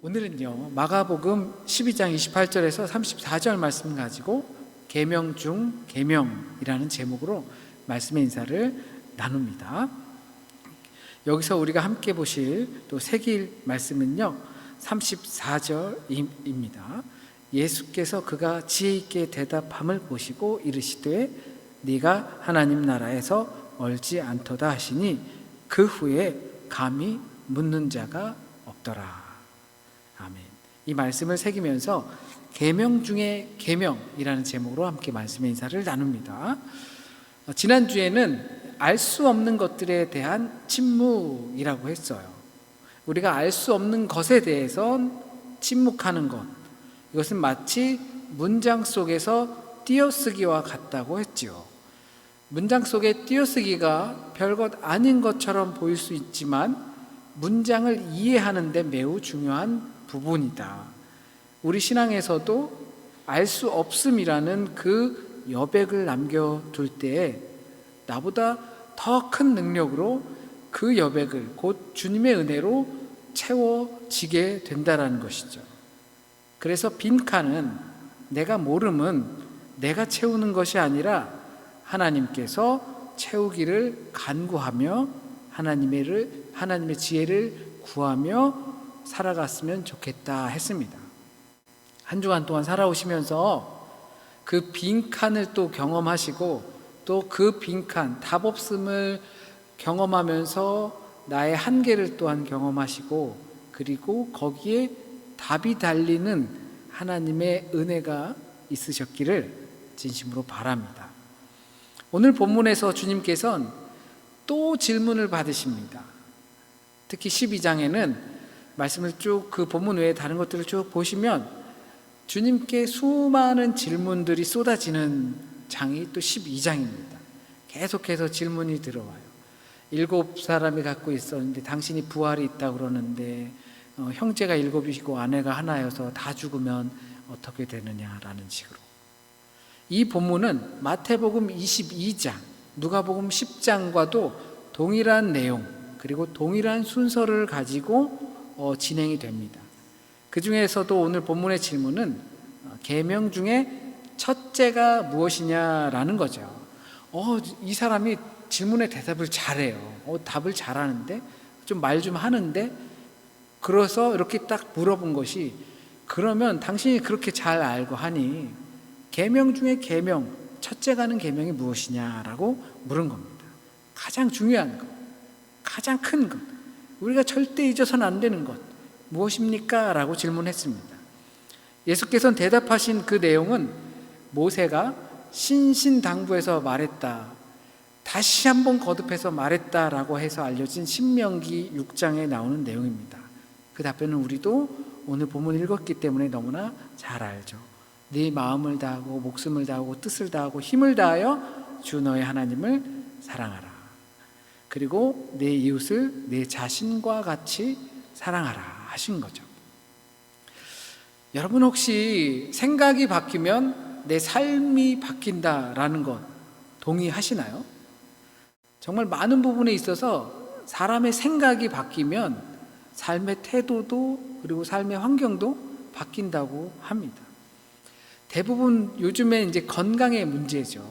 오늘은요, 마가복음 12장 28절에서 34절 말씀 가지고 계명 중 계명이라는 제목으로 말씀의 인사를 나눕니다. 여기서 우리가 함께 보실 또 새길 말씀은요, 34절입니다. 예수께서 그가 지혜 있게 대답함을 보시고 이르시되 네가 하나님 나라에서 멀지 않도다 하시니 그 후에 감히 묻는 자가 없더라. 아멘. 이 말씀을 새기면서 계명 중에 계명이라는 제목으로 함께 말씀의 인사를 나눕니다. 지난주에는 알 수 없는 것들에 대한 침묵이라고 했어요. 우리가 알 수 없는 것에 대해서 침묵하는 것, 이것은 마치 문장 속에서 띄어쓰기와 같다고 했지요. 문장 속에 띄어쓰기가 별것 아닌 것처럼 보일 수 있지만 문장을 이해하는 데 매우 중요한 부분이다. 우리 신앙에서도 알 수 없음이라는 그 여백을 남겨둘 때에 나보다 더 큰 능력으로 그 여백을 곧 주님의 은혜로 채워지게 된다는 것이죠. 그래서 빈칸은 내가 모름은 내가 채우는 것이 아니라 하나님께서 채우기를 간구하며 하나님의 지혜를 구하며 살아갔으면 좋겠다 했습니다. 한 주간 동안 살아오시면서 그 빈칸을 또 경험하시고 또 그 빈칸, 답 없음을 경험하면서 나의 한계를 또한 경험하시고 그리고 거기에 답이 달리는 하나님의 은혜가 있으셨기를 진심으로 바랍니다. 오늘 본문에서 주님께서는 또 질문을 받으십니다. 특히 12장에는 말씀을 쭉 그 본문 외에 다른 것들을 쭉 보시면 주님께 수많은 질문들이 쏟아지는 장이 또 12장입니다. 계속해서 질문이 들어와요. 7사람이 갖고 있었는데 당신이 부활이 있다고 그러는데 형제가 7이고 아내가 하나여서 다 죽으면 어떻게 되느냐라는 식으로. 이 본문은 마태복음 22장, 누가복음 10장과도 동일한 내용 그리고 동일한 순서를 가지고 진행이 됩니다. 그 중에서도 오늘 본문의 질문은 계명 중에 첫째가 무엇이냐라는 거죠. 이 사람이 질문에 대답을 잘해요. 답을 잘하는데 좀 말 좀 하는데 그래서 이렇게 딱 물어본 것이 그러면 당신이 그렇게 잘 알고 하니 계명 중에 계명, 첫째가 하는 계명이 무엇이냐라고 물은 겁니다. 가장 중요한 것, 가장 큰 것, 우리가 절대 잊어서는 안 되는 것 무엇입니까? 라고 질문했습니다. 예수께서는 대답하신 그 내용은 모세가 신신당부해서 말했다, 다시 한번 거듭해서 말했다라고 해서 알려진 신명기 6장에 나오는 내용입니다. 그 답변은 우리도 오늘 본문 읽었기 때문에 너무나 잘 알죠. 네 마음을 다하고 목숨을 다하고 뜻을 다하고 힘을 다하여 주 너의 하나님을 사랑하라. 그리고 내 이웃을 내 자신과 같이 사랑하라 하신 거죠. 여러분 혹시 생각이 바뀌면 내 삶이 바뀐다라는 것 동의하시나요? 정말 많은 부분에 있어서 사람의 생각이 바뀌면 삶의 태도도 그리고 삶의 환경도 바뀐다고 합니다. 대부분 요즘에 이제 건강의 문제죠.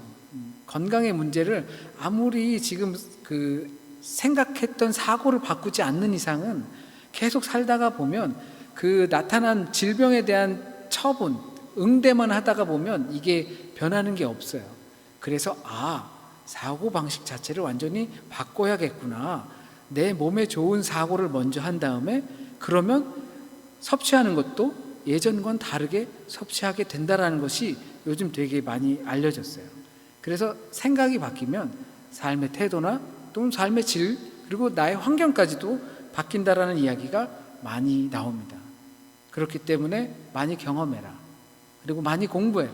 건강의 문제를 아무리 지금 생각했던 사고를 바꾸지 않는 이상은 계속 살다가 보면 그 나타난 질병에 대한 처분, 응대만 하다가 보면 이게 변하는 게 없어요. 그래서 사고방식 자체를 완전히 바꿔야겠구나. 내 몸에 좋은 사고를 먼저 한 다음에 그러면 섭취하는 것도 예전과는 다르게 섭취하게 된다는 것이 요즘 되게 많이 알려졌어요. 그래서 생각이 바뀌면 삶의 태도나 또는 삶의 질 그리고 나의 환경까지도 바뀐다라는 이야기가 많이 나옵니다. 그렇기 때문에 많이 경험해라. 그리고 많이 공부해라.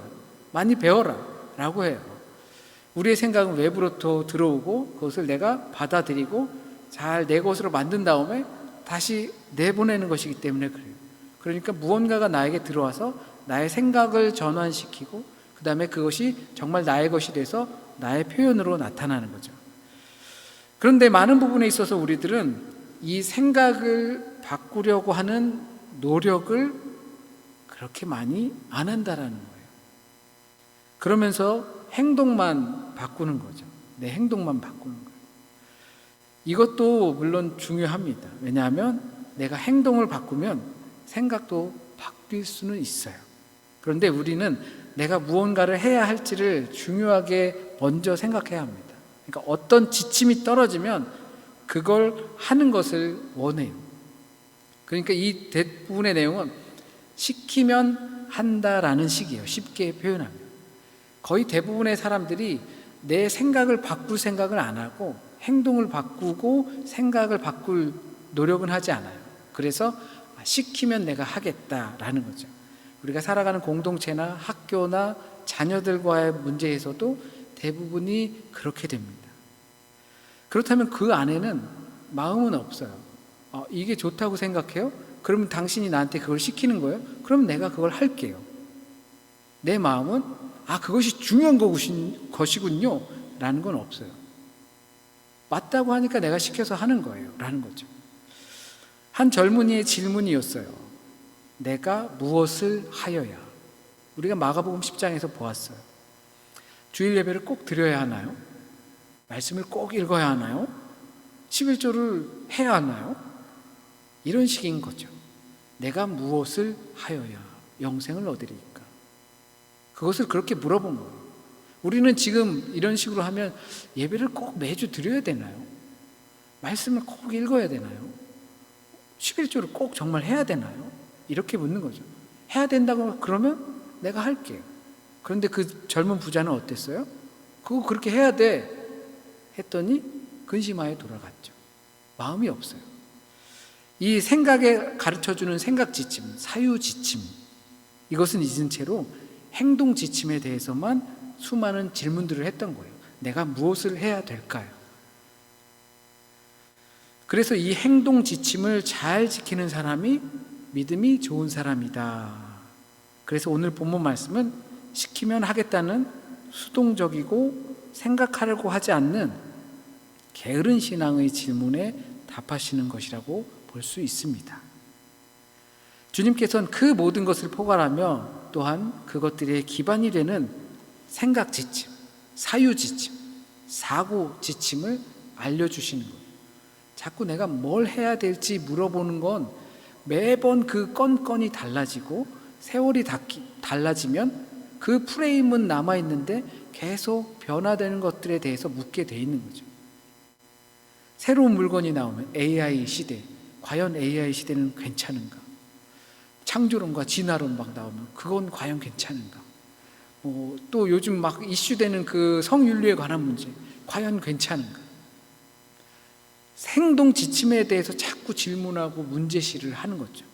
많이 배워라. 라고 해요. 우리의 생각은 외부로부터 들어오고 그것을 내가 받아들이고 잘 내 것으로 만든 다음에 다시 내보내는 것이기 때문에 그래요. 그러니까 무언가가 나에게 들어와서 나의 생각을 전환시키고 그 다음에 그것이 정말 나의 것이 돼서 나의 표현으로 나타나는 거죠. 그런데 많은 부분에 있어서 우리들은 이 생각을 바꾸려고 하는 노력을 그렇게 많이 안 한다라는 거예요. 그러면서 행동만 바꾸는 거죠. 내 행동만 바꾸는 거예요. 이것도 물론 중요합니다. 왜냐하면 내가 행동을 바꾸면 생각도 바뀔 수는 있어요. 그런데 우리는 내가 무언가를 해야 할지를 중요하게 먼저 생각해야 합니다. 그러니까 어떤 지침이 떨어지면 그걸 하는 것을 원해요. 그러니까 이 대부분의 내용은 시키면 한다라는 식이에요. 쉽게 표현하면. 거의 대부분의 사람들이 내 생각을 바꿀 생각을 안 하고 행동을 바꾸고 생각을 바꿀 노력은 하지 않아요. 그래서 시키면 내가 하겠다라는 거죠. 우리가 살아가는 공동체나 학교나 자녀들과의 문제에서도 대부분이 그렇게 됩니다. 그렇다면 그 안에는 마음은 없어요. 이게 좋다고 생각해요? 그러면 당신이 나한테 그걸 시키는 거예요? 그럼 내가 그걸 할게요. 내 마음은 그것이 중요한 것이군요 라는 건 없어요. 맞다고 하니까 내가 시켜서 하는 거예요 라는 거죠. 한 젊은이의 질문이었어요. 내가 무엇을 하여야? 우리가 마가복음 10장에서 보았어요. 주일 예배를 꼭 드려야 하나요? 말씀을 꼭 읽어야 하나요? 11조를 해야 하나요? 이런 식인 거죠. 내가 무엇을 하여야 영생을 얻으리까? 그것을 그렇게 물어본 거예요. 우리는 지금 이런 식으로 하면 예배를 꼭 매주 드려야 되나요? 말씀을 꼭 읽어야 되나요? 11조를 꼭 정말 해야 되나요? 이렇게 묻는 거죠. 해야 된다고 그러면 내가 할게요. 그런데 그 젊은 부자는 어땠어요? 그거 그렇게 해야 돼 했더니 근심하여 돌아갔죠. 마음이 없어요. 이 생각에 가르쳐주는 생각 지침, 사유 지침, 이것은 잊은 채로 행동 지침에 대해서만 수많은 질문들을 했던 거예요. 내가 무엇을 해야 될까요? 그래서 이 행동 지침을 잘 지키는 사람이 믿음이 좋은 사람이다. 그래서 오늘 본문 말씀은 시키면 하겠다는 수동적이고 생각하려고 하지 않는 게으른 신앙의 질문에 답하시는 것이라고 볼 수 있습니다. 주님께서는 그 모든 것을 포괄하며 또한 그것들의 기반이 되는 생각 지침, 사유 지침, 사고 지침을 알려주시는 거예요. 자꾸 내가 뭘 해야 될지 물어보는 건 매번 그 건건이 달라지고 세월이 달라지면 그 프레임은 남아있는데 계속 변화되는 것들에 대해서 묻게 돼 있는 거죠. 새로운 물건이 나오면 AI 시대, 과연 AI 시대는 괜찮은가? 창조론과 진화론 막 나오면 그건 과연 괜찮은가? 또 요즘 막 이슈되는 그 성윤리에 관한 문제, 과연 괜찮은가? 행동 지침에 대해서 자꾸 질문하고 문제시를 하는 거죠.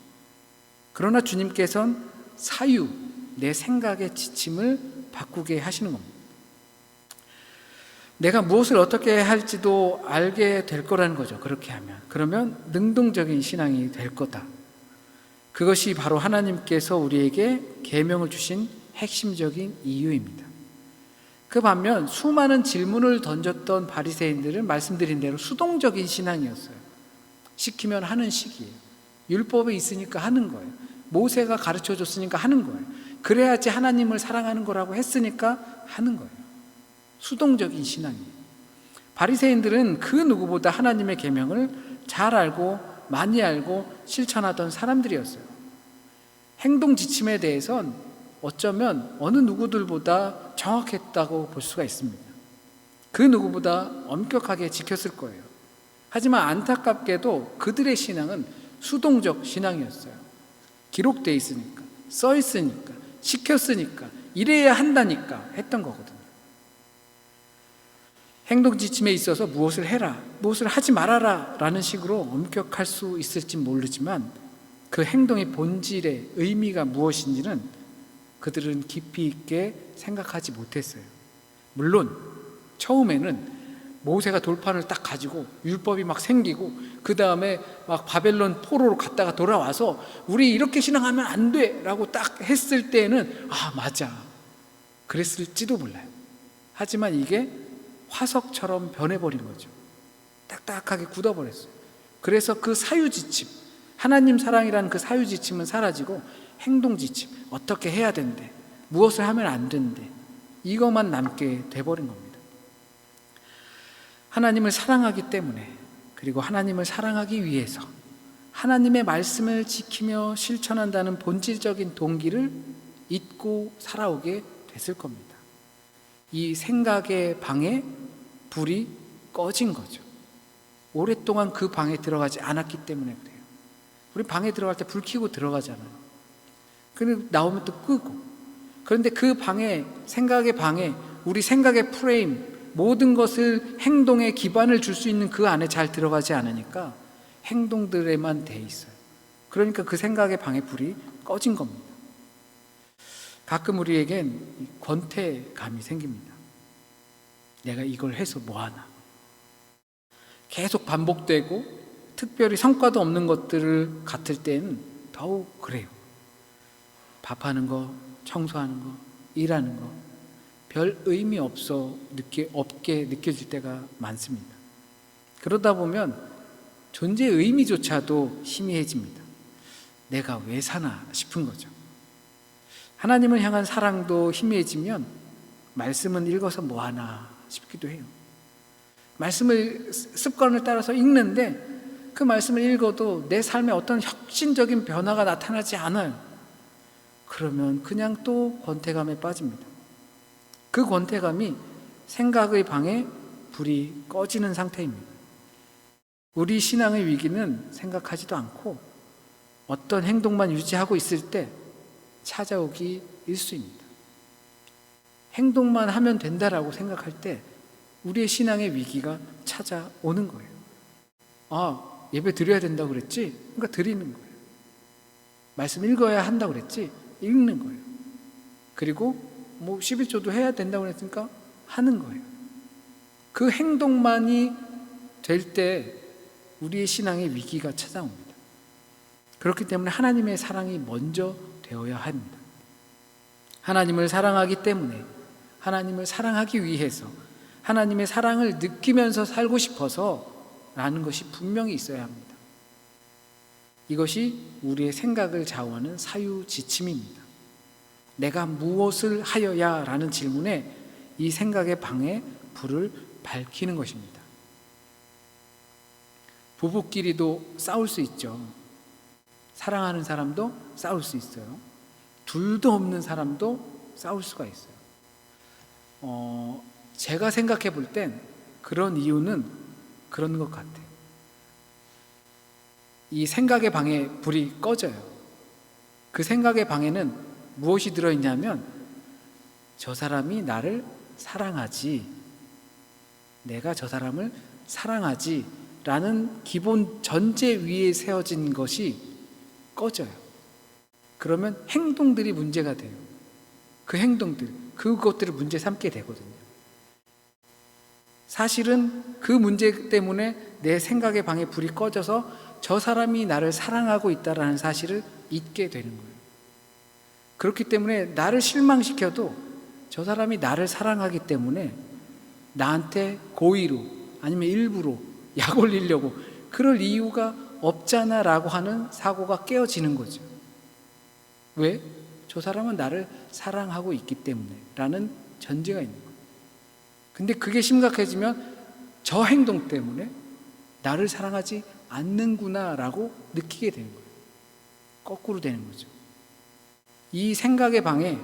그러나 주님께서는 사유, 내 생각의 지침을 바꾸게 하시는 겁니다. 내가 무엇을 어떻게 할지도 알게 될 거라는 거죠. 그렇게 하면. 그러면 능동적인 신앙이 될 거다. 그것이 바로 하나님께서 우리에게 계명을 주신 핵심적인 이유입니다. 그 반면 수많은 질문을 던졌던 바리새인들은 말씀드린 대로 수동적인 신앙이었어요. 시키면 하는 식이에요. 율법에 있으니까 하는 거예요. 모세가 가르쳐줬으니까 하는 거예요. 그래야지 하나님을 사랑하는 거라고 했으니까 하는 거예요. 수동적인 신앙이에요. 바리새인들은 그 누구보다 하나님의 계명을 잘 알고 많이 알고 실천하던 사람들이었어요. 행동 지침에 대해선 어쩌면 어느 누구들보다 정확했다고 볼 수가 있습니다. 그 누구보다 엄격하게 지켰을 거예요. 하지만 안타깝게도 그들의 신앙은 수동적 신앙이었어요. 기록되어 있으니까, 써 있으니까, 시켰으니까, 이래야 한다니까 했던 거거든요. 행동 지침에 있어서 무엇을 해라, 무엇을 하지 말아라 라는 식으로 엄격할 수 있을지 모르지만 그 행동의 본질의 의미가 무엇인지는 그들은 깊이 있게 생각하지 못했어요. 물론 처음에는 모세가 돌판을 딱 가지고 율법이 막 생기고 그 다음에 막 바벨론 포로로 갔다가 돌아와서 우리 이렇게 신앙하면 안 돼 라고 딱 했을 때는 맞아 그랬을지도 몰라요. 하지만 이게 화석처럼 변해버린 거죠. 딱딱하게 굳어버렸어요. 그래서 그 사유지침, 하나님 사랑이라는 그 사유지침은 사라지고 행동지침, 어떻게 해야 된대, 무엇을 하면 안 된대, 이것만 남게 돼버린 겁니다. 하나님을 사랑하기 때문에, 그리고 하나님을 사랑하기 위해서 하나님의 말씀을 지키며 실천한다는 본질적인 동기를 잊고 살아오게 됐을 겁니다. 이 생각의 방에 불이 꺼진 거죠. 오랫동안 그 방에 들어가지 않았기 때문에 그래요. 우리 방에 들어갈 때 불 켜고 들어가잖아요. 그리고 나오면 또 끄고. 그런데 그 방에, 생각의 방에, 우리 생각의 프레임, 모든 것을 행동에 기반을 줄 수 있는 그 안에 잘 들어가지 않으니까 행동들에만 돼 있어요. 그러니까 그 생각의 방에 불이 꺼진 겁니다. 가끔 우리에겐 권태감이 생깁니다. 내가 이걸 해서 뭐하나. 계속 반복되고 특별히 성과도 없는 것들을 같을 때는 더욱 그래요. 밥하는 거, 청소하는 거, 일하는 거 별 의미 없게 느껴질 때가 많습니다. 그러다 보면 존재의 의미조차도 희미해집니다. 내가 왜 사나 싶은 거죠. 하나님을 향한 사랑도 희미해지면 말씀은 읽어서 뭐하나 싶기도 해요. 말씀을 습관을 따라서 읽는데 그 말씀을 읽어도 내 삶에 어떤 혁신적인 변화가 나타나지 않아요. 그러면 그냥 또 권태감에 빠집니다. 그 권태감이 생각의 방에 불이 꺼지는 상태입니다. 우리 신앙의 위기는 생각하지도 않고 어떤 행동만 유지하고 있을 때 찾아오기 일쑤입니다. 행동만 하면 된다라고 생각할 때 우리의 신앙의 위기가 찾아오는 거예요. 아, 예배 드려야 된다고 그랬지? 그러니까 드리는 거예요. 말씀 읽어야 한다고 그랬지? 읽는 거예요. 그리고 11조도 해야 된다고 그랬으니까 하는 거예요. 그 행동만이 될 때 우리의 신앙의 위기가 찾아옵니다. 그렇기 때문에 하나님의 사랑이 먼저 되어야 합니다. 하나님을 사랑하기 때문에, 하나님을 사랑하기 위해서, 하나님의 사랑을 느끼면서 살고 싶어서 라는 것이 분명히 있어야 합니다. 이것이 우리의 생각을 좌우하는 사유지침입니다. 내가 무엇을 하여야 라는 질문에 이 생각의 방에 불을 밝히는 것입니다. 부부끼리도 싸울 수 있죠. 사랑하는 사람도 싸울 수 있어요. 둘도 없는 사람도 싸울 수가 있어요. 제가 생각해 볼 땐 그런 이유는 그런 것 같아요. 이 생각의 방에 불이 꺼져요. 그 생각의 방에는 무엇이 들어있냐면 저 사람이 나를 사랑하지, 내가 저 사람을 사랑하지 라는 기본 전제 위에 세워진 것이 꺼져요. 그러면 행동들이 문제가 돼요. 그 행동들, 그것들을 문제 삼게 되거든요. 사실은 그 문제 때문에 내 생각의 방에 불이 꺼져서 저 사람이 나를 사랑하고 있다는 사실을 잊게 되는 거예요. 그렇기 때문에 나를 실망시켜도 저 사람이 나를 사랑하기 때문에 나한테 고의로 아니면 일부러 약 올리려고 그럴 이유가 없잖아 라고 하는 사고가 깨어지는 거죠. 왜? 저 사람은 나를 사랑하고 있기 때문에 라는 전제가 있는 거예요. 근데 그게 심각해지면 저 행동 때문에 나를 사랑하지 않는구나 라고 느끼게 되는 거예요. 거꾸로 되는 거죠. 이 생각의 방에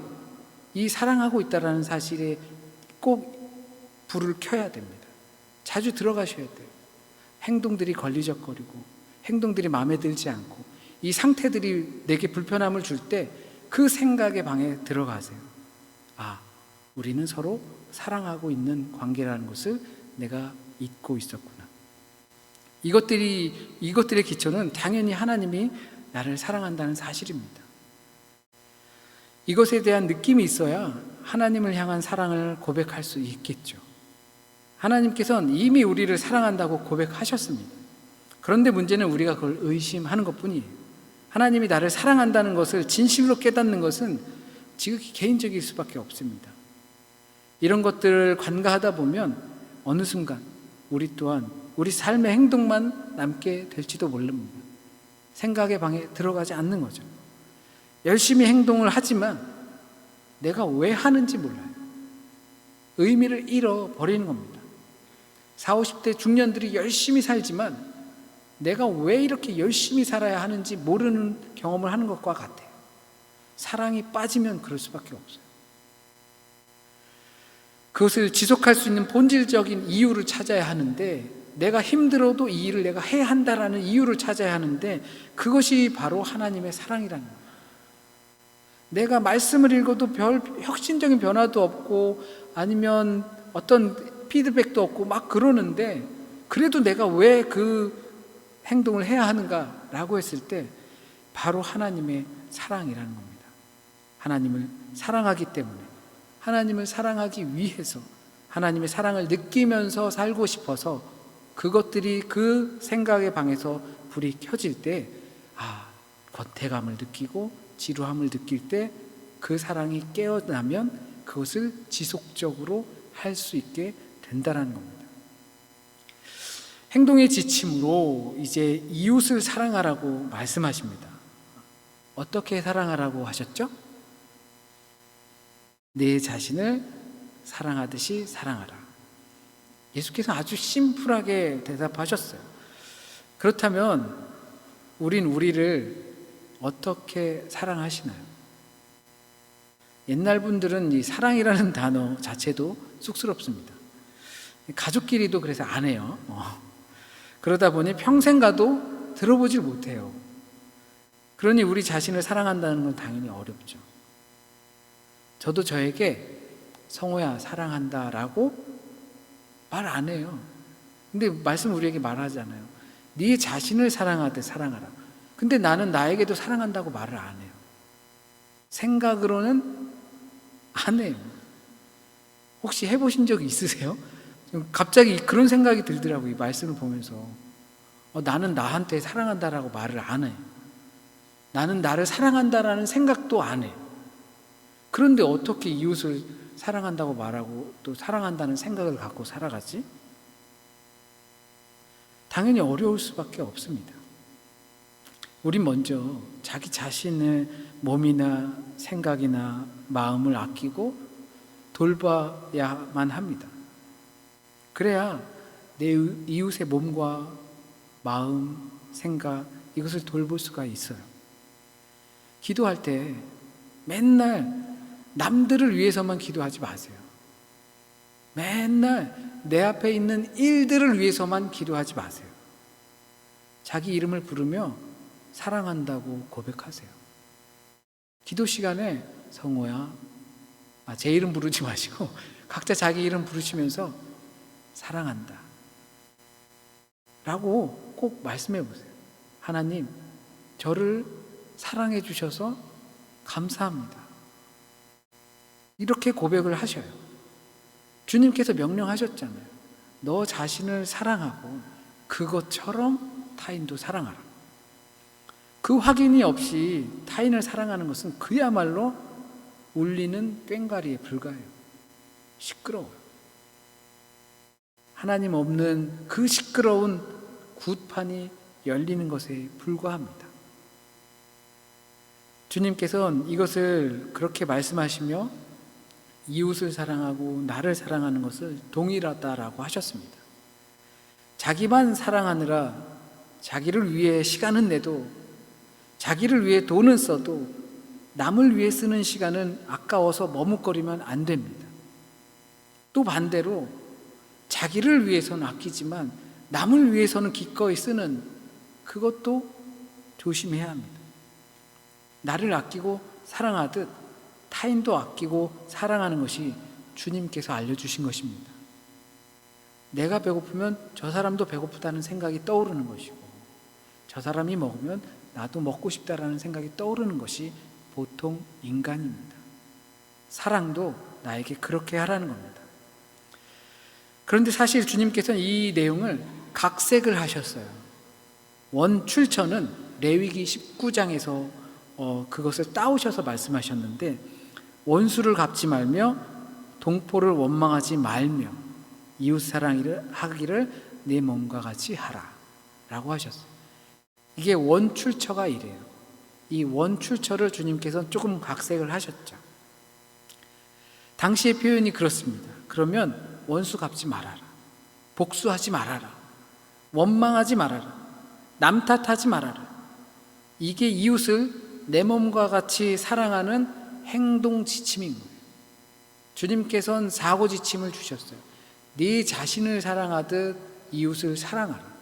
이 사랑하고 있다는 사실에 꼭 불을 켜야 됩니다. 자주 들어가셔야 돼요. 행동들이 걸리적거리고 행동들이 마음에 들지 않고 이 상태들이 내게 불편함을 줄 때 그 생각의 방에 들어가세요. 아, 우리는 서로 사랑하고 있는 관계라는 것을 내가 잊고 있었구나. 이것들의 기초는 당연히 하나님이 나를 사랑한다는 사실입니다. 이것에 대한 느낌이 있어야 하나님을 향한 사랑을 고백할 수 있겠죠. 하나님께서는 이미 우리를 사랑한다고 고백하셨습니다. 그런데 문제는 우리가 그걸 의심하는 것뿐이에요. 하나님이 나를 사랑한다는 것을 진심으로 깨닫는 것은 지극히 개인적일 수밖에 없습니다. 이런 것들을 관가하다 보면 어느 순간 우리 또한 우리 삶의 행동만 남게 될지도 모릅니다. 생각의 방에 들어가지 않는 거죠. 열심히 행동을 하지만 내가 왜 하는지 몰라요. 의미를 잃어버리는 겁니다. 40, 50대 중년들이 열심히 살지만 내가 왜 이렇게 열심히 살아야 하는지 모르는 경험을 하는 것과 같아요. 사랑이 빠지면 그럴 수밖에 없어요. 그것을 지속할 수 있는 본질적인 이유를 찾아야 하는데, 내가 힘들어도 이 일을 내가 해야 한다라는 이유를 찾아야 하는데, 그것이 바로 하나님의 사랑이라는 거예요. 내가 말씀을 읽어도 별 혁신적인 변화도 없고 아니면 어떤 피드백도 없고 막 그러는데, 그래도 내가 왜 그 행동을 해야 하는가라고 했을 때 바로 하나님의 사랑이라는 겁니다. 하나님을 사랑하기 때문에, 하나님을 사랑하기 위해서, 하나님의 사랑을 느끼면서 살고 싶어서 그것들이 그 생각의 방에서 불이 켜질 때 권태감을 느끼고 지루함을 느낄 때 그 사랑이 깨어나면 그것을 지속적으로 할 수 있게 된다는 겁니다. 행동의 지침으로 이제 이웃을 사랑하라고 말씀하십니다. 어떻게 사랑하라고 하셨죠? 내 자신을 사랑하듯이 사랑하라. 예수께서 아주 심플하게 대답하셨어요. 그렇다면 우린 우리를 어떻게 사랑하시나요? 옛날 분들은 이 사랑이라는 단어 자체도 쑥스럽습니다. 가족끼리도 그래서 안 해요. 그러다 보니 평생 가도 들어보질 못해요. 그러니 우리 자신을 사랑한다는 건 당연히 어렵죠. 저도 저에게 성호야 사랑한다 라고 말 안 해요. 근데 말씀 우리에게 말하잖아요. 네 자신을 사랑하듯 사랑하라. 근데 나는 나에게도 사랑한다고 말을 안 해요. 생각으로는 안 해요. 혹시 해보신 적 있으세요? 갑자기 그런 생각이 들더라고요. 이 말씀을 보면서 나는 나한테 사랑한다라고 말을 안 해요. 나는 나를 사랑한다라는 생각도 안 해요. 그런데 어떻게 이웃을 사랑한다고 말하고 또 사랑한다는 생각을 갖고 살아가지? 당연히 어려울 수밖에 없습니다. 우린 먼저 자기 자신의 몸이나 생각이나 마음을 아끼고 돌봐야만 합니다. 그래야 내 이웃의 몸과 마음, 생각 이것을 돌볼 수가 있어요. 기도할 때 맨날 남들을 위해서만 기도하지 마세요. 맨날 내 앞에 있는 일들을 위해서만 기도하지 마세요. 자기 이름을 부르며 사랑한다고 고백하세요. 기도 시간에 성호야, 제 이름 부르지 마시고 각자 자기 이름 부르시면서 사랑한다 라고 꼭 말씀해 보세요. 하나님, 저를 사랑해 주셔서 감사합니다. 이렇게 고백을 하셔요. 주님께서 명령하셨잖아요. 너 자신을 사랑하고 그것처럼 타인도 사랑하라. 그 확인이 없이 타인을 사랑하는 것은 그야말로 울리는 꽹과리에 불과해요. 시끄러워요. 하나님 없는 그 시끄러운 굿판이 열리는 것에 불과합니다. 주님께서는 이것을 그렇게 말씀하시며 이웃을 사랑하고 나를 사랑하는 것을 동일하다라고 하셨습니다. 자기만 사랑하느라 자기를 위해 시간은 내도 자기를 위해 돈은 써도 남을 위해 쓰는 시간은 아까워서 머뭇거리면 안 됩니다. 또 반대로 자기를 위해서는 아끼지만 남을 위해서는 기꺼이 쓰는 그것도 조심해야 합니다. 나를 아끼고 사랑하듯 타인도 아끼고 사랑하는 것이 주님께서 알려주신 것입니다. 내가 배고프면 저 사람도 배고프다는 생각이 떠오르는 것이고, 저 사람이 먹으면 나도 먹고 싶다라는 생각이 떠오르는 것이 보통 인간입니다. 사랑도 나에게 그렇게 하라는 겁니다. 그런데 사실 주님께서는 이 내용을 각색을 하셨어요. 원출처는 레위기 19장에서 그것을 따오셔서 말씀하셨는데, 원수를 갚지 말며 동포를 원망하지 말며 이웃 사랑을 하기를 내 몸과 같이 하라 라고 하셨어요. 이게 원출처가 이래요. 이 원출처를 주님께서는 조금 각색을 하셨죠. 당시의 표현이 그렇습니다. 그러면 원수 갚지 말아라, 복수하지 말아라, 원망하지 말아라, 남 탓하지 말아라. 이게 이웃을 내 몸과 같이 사랑하는 행동 지침인 거예요. 주님께서는 사고 지침을 주셨어요. 네 자신을 사랑하듯 이웃을 사랑하라.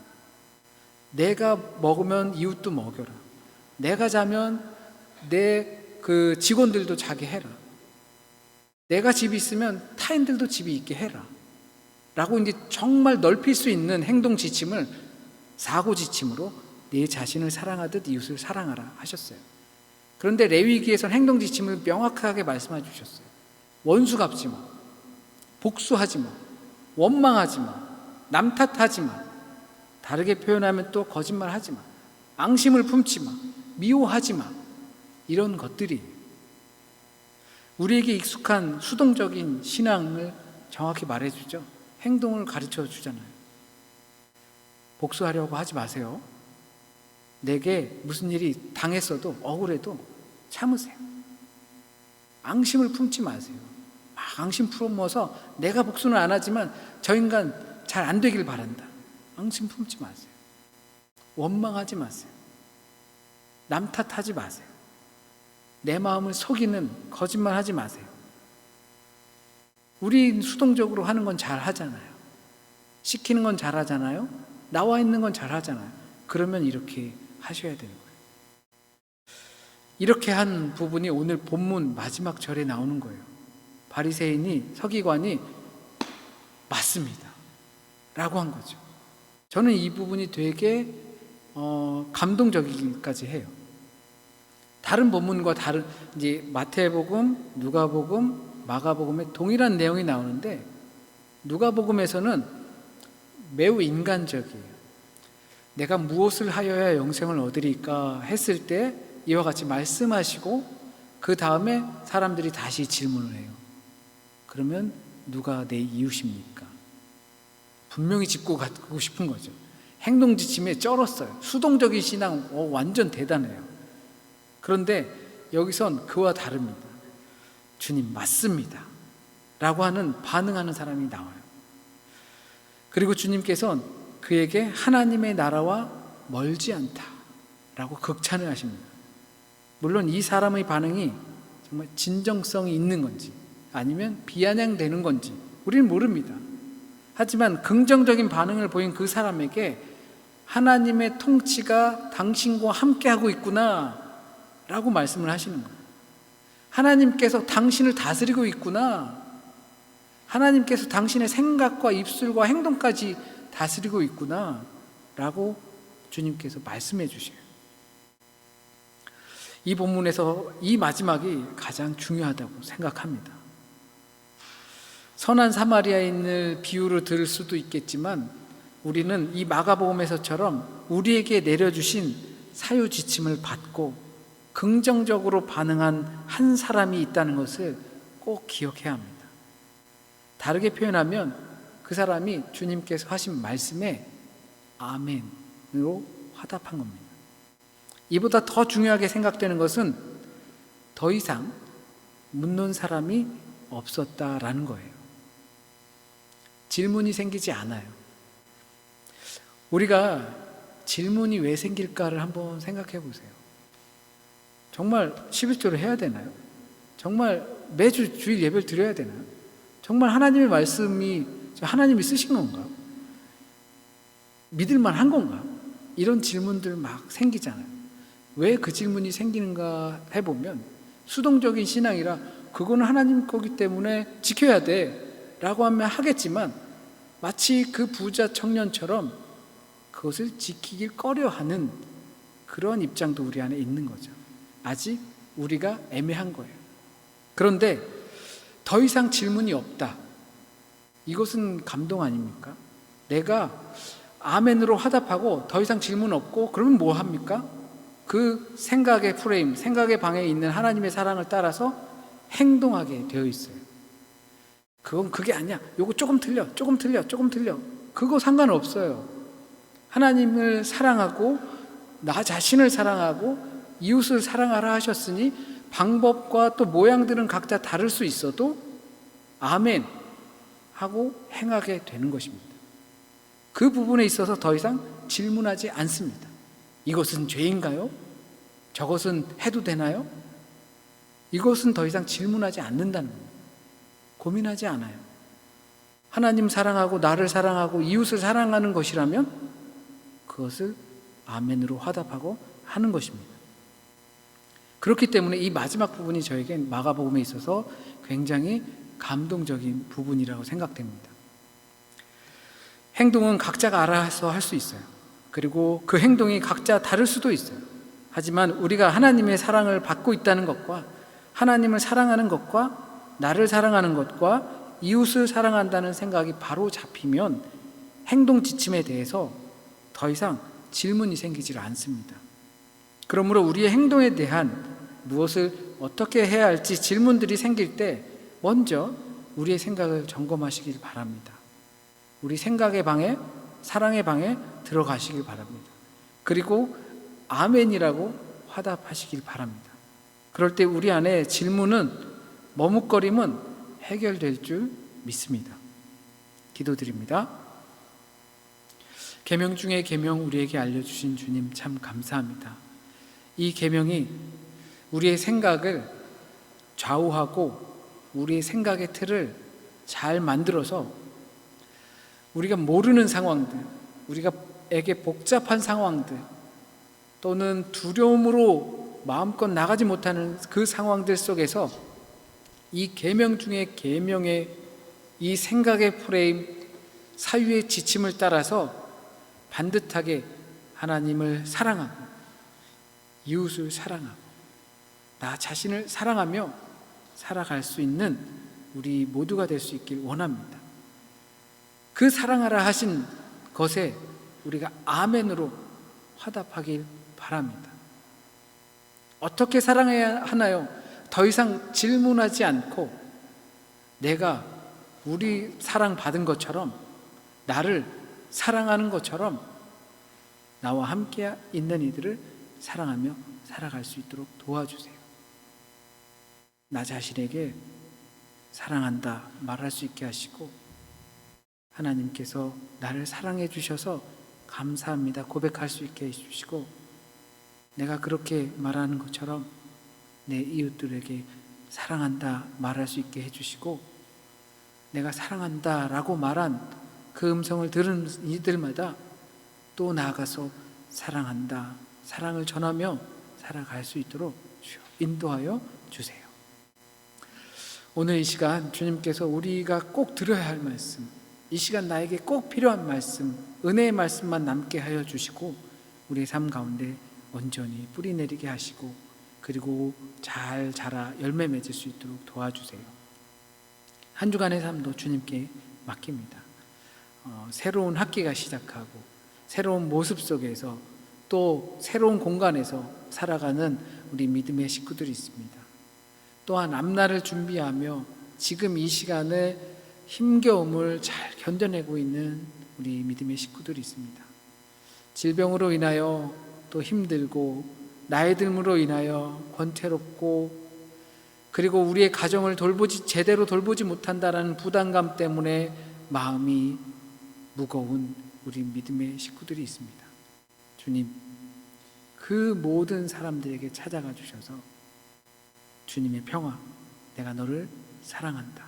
내가 먹으면 이웃도 먹여라. 내가 자면 내 그 직원들도 자게 해라. 내가 집이 있으면 타인들도 집이 있게 해라. 라고 이제 정말 넓힐 수 있는 행동 지침을 사고 지침으로 내 자신을 사랑하듯 이웃을 사랑하라 하셨어요. 그런데 레위기에서는 행동 지침을 명확하게 말씀해 주셨어요. 원수 갚지 마, 복수하지 마, 원망하지 마, 남 탓하지 마, 다르게 표현하면 또 거짓말하지 마, 앙심을 품지 마, 미워하지 마. 이런 것들이 우리에게 익숙한 수동적인 신앙을 정확히 말해주죠. 행동을 가르쳐 주잖아요. 복수하려고 하지 마세요. 내게 무슨 일이 당했어도 억울해도 참으세요. 앙심을 품지 마세요. 막 앙심 품어서 내가 복수는 안 하지만 저 인간 잘 안 되길 바란다. 앙심 품지 마세요. 원망하지 마세요. 남 탓하지 마세요. 내 마음을 속이는 거짓말 하지 마세요. 우리 수동적으로 하는 건 잘 하잖아요. 시키는 건 잘 하잖아요. 나와 있는 건 잘 하잖아요. 그러면 이렇게 하셔야 되는 거예요. 이렇게 한 부분이 오늘 본문 마지막 절에 나오는 거예요. 바리새인이, 서기관이 맞습니다 라고 한 거죠. 저는 이 부분이 되게 감동적이기까지 해요. 다른 본문과 다른 이제 마태복음, 누가복음, 마가복음에 동일한 내용이 나오는데 누가복음에서는 매우 인간적이에요. 내가 무엇을 하여야 영생을 얻으리까 했을 때 이와 같이 말씀하시고 그 다음에 사람들이 다시 질문을 해요. 그러면 누가 내 이웃입니까? 분명히 짚고 가고 싶은 거죠. 행동 지침에 쩔었어요. 수동적인 신앙 완전 대단해요. 그런데 여기선 그와 다릅니다. 주님 맞습니다 라고 하는 반응하는 사람이 나와요. 그리고 주님께서는 그에게 하나님의 나라와 멀지 않다 라고 극찬을 하십니다. 물론 이 사람의 반응이 정말 진정성이 있는 건지 아니면 비아냥되는 건지 우리는 모릅니다. 하지만 긍정적인 반응을 보인 그 사람에게 하나님의 통치가 당신과 함께하고 있구나 라고 말씀을 하시는 거예요. 하나님께서 당신을 다스리고 있구나. 하나님께서 당신의 생각과 입술과 행동까지 다스리고 있구나 라고 주님께서 말씀해 주셔요. 이 본문에서 이 마지막이 가장 중요하다고 생각합니다. 선한 사마리아인을 비유로 들을 수도 있겠지만 우리는 이 마가복음에서처럼 우리에게 내려주신 사유 지침을 받고 긍정적으로 반응한 한 사람이 있다는 것을 꼭 기억해야 합니다. 다르게 표현하면 그 사람이 주님께서 하신 말씀에 아멘으로 화답한 겁니다. 이보다 더 중요하게 생각되는 것은 더 이상 묻는 사람이 없었다라는 거예요. 질문이 생기지 않아요. 우리가 질문이 왜 생길까를 한번 생각해 보세요. 정말 11조를 해야 되나요? 정말 매주 주일 예배를 드려야 되나요? 정말 하나님의 말씀이 하나님이 쓰신 건가? 믿을만 한 건가? 이런 질문들 막 생기잖아요. 왜 그 질문이 생기는가 해보면 수동적인 신앙이라 그거는 하나님 거기 때문에 지켜야 돼 라고 하면 하겠지만 마치 그 부자 청년처럼 그것을 지키길 꺼려하는 그런 입장도 우리 안에 있는 거죠. 아직 우리가 애매한 거예요. 그런데 더 이상 질문이 없다. 이것은 감동 아닙니까? 내가 아멘으로 화답하고 더 이상 질문 없고 그러면 뭐 합니까? 그 생각의 프레임, 생각의 방에 있는 하나님의 사랑을 따라서 행동하게 되어 있어요. 그건 그게 아니야. 요거 조금 틀려. 그거 상관없어요. 하나님을 사랑하고 나 자신을 사랑하고 이웃을 사랑하라 하셨으니 방법과 또 모양들은 각자 다를 수 있어도 아멘 하고 행하게 되는 것입니다. 그 부분에 있어서 더 이상 질문하지 않습니다. 이것은 죄인가요? 저것은 해도 되나요? 이것은 더 이상 질문하지 않는다는 겁니다. 고민하지 않아요. 하나님 사랑하고 나를 사랑하고 이웃을 사랑하는 것이라면 그것을 아멘으로 화답하고 하는 것입니다. 그렇기 때문에 이 마지막 부분이 저에게 마가복음에 있어서 굉장히 감동적인 부분이라고 생각됩니다. 행동은 각자가 알아서 할 수 있어요. 그리고 그 행동이 각자 다를 수도 있어요. 하지만 우리가 하나님의 사랑을 받고 있다는 것과 하나님을 사랑하는 것과 나를 사랑하는 것과 이웃을 사랑한다는 생각이 바로 잡히면 행동 지침에 대해서 더 이상 질문이 생기질 않습니다. 그러므로 우리의 행동에 대한 무엇을 어떻게 해야 할지 질문들이 생길 때 먼저 우리의 생각을 점검하시길 바랍니다. 우리 생각의 방에, 사랑의 방에 들어가시길 바랍니다. 그리고 아멘이라고 화답하시길 바랍니다. 그럴 때 우리 안에 질문은, 머뭇거림은 해결될 줄 믿습니다. 기도드립니다. 계명 중에 계명 우리에게 알려주신 주님 참 감사합니다. 이 계명이 우리의 생각을 좌우하고 우리의 생각의 틀을 잘 만들어서 우리가 모르는 상황들, 우리가에게 복잡한 상황들 또는 두려움으로 마음껏 나가지 못하는 그 상황들 속에서 이 계명 중에 계명의 이 생각의 프레임, 사유의 지침을 따라서 반듯하게 하나님을 사랑하고 이웃을 사랑하고 나 자신을 사랑하며 살아갈 수 있는 우리 모두가 될 수 있길 원합니다. 그 사랑하라 하신 것에 우리가 아멘으로 화답하길 바랍니다. 어떻게 사랑해야 하나요? 더 이상 질문하지 않고 내가 우리 사랑받은 것처럼, 나를 사랑하는 것처럼 나와 함께 있는 이들을 사랑하며 살아갈 수 있도록 도와주세요. 나 자신에게 사랑한다 말할 수 있게 하시고 하나님께서 나를 사랑해 주셔서 감사합니다 고백할 수 있게 해주시고 내가 그렇게 말하는 것처럼 내 이웃들에게 사랑한다 말할 수 있게 해주시고 내가 사랑한다 라고 말한 그 음성을 들은 이들마다 또 나아가서 사랑한다, 사랑을 전하며 살아갈 수 있도록 인도하여 주세요. 오늘 이 시간 주님께서 우리가 꼭 들어야 할 말씀, 이 시간 나에게 꼭 필요한 말씀, 은혜의 말씀만 남게 하여 주시고 우리의 삶 가운데 온전히 뿌리 내리게 하시고 그리고 잘 자라 열매 맺을 수 있도록 도와주세요. 한 주간의 삶도 주님께 맡깁니다. 새로운 학기가 시작하고 새로운 모습 속에서 또 새로운 공간에서 살아가는 우리 믿음의 식구들이 있습니다. 또한 앞날을 준비하며 지금 이 시간에 힘겨움을 잘 견뎌내고 있는 우리 믿음의 식구들이 있습니다. 질병으로 인하여 또 힘들고 나이 듦으로 인하여 권태롭고 그리고 우리의 가정을 제대로 돌보지 못한다라는 부담감 때문에 마음이 무거운 우리 믿음의 식구들이 있습니다. 주님, 그 모든 사람들에게 찾아가 주셔서 주님의 평화, 내가 너를 사랑한다,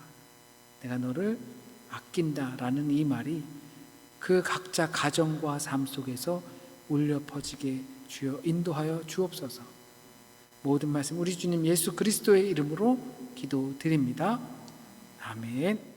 내가 너를 아낀다라는 이 말이 그 각자 가정과 삶 속에서 울려 퍼지게 주여 인도하여 주옵소서. 모든 말씀 우리 주님 예수 그리스도의 이름으로 기도드립니다. 아멘.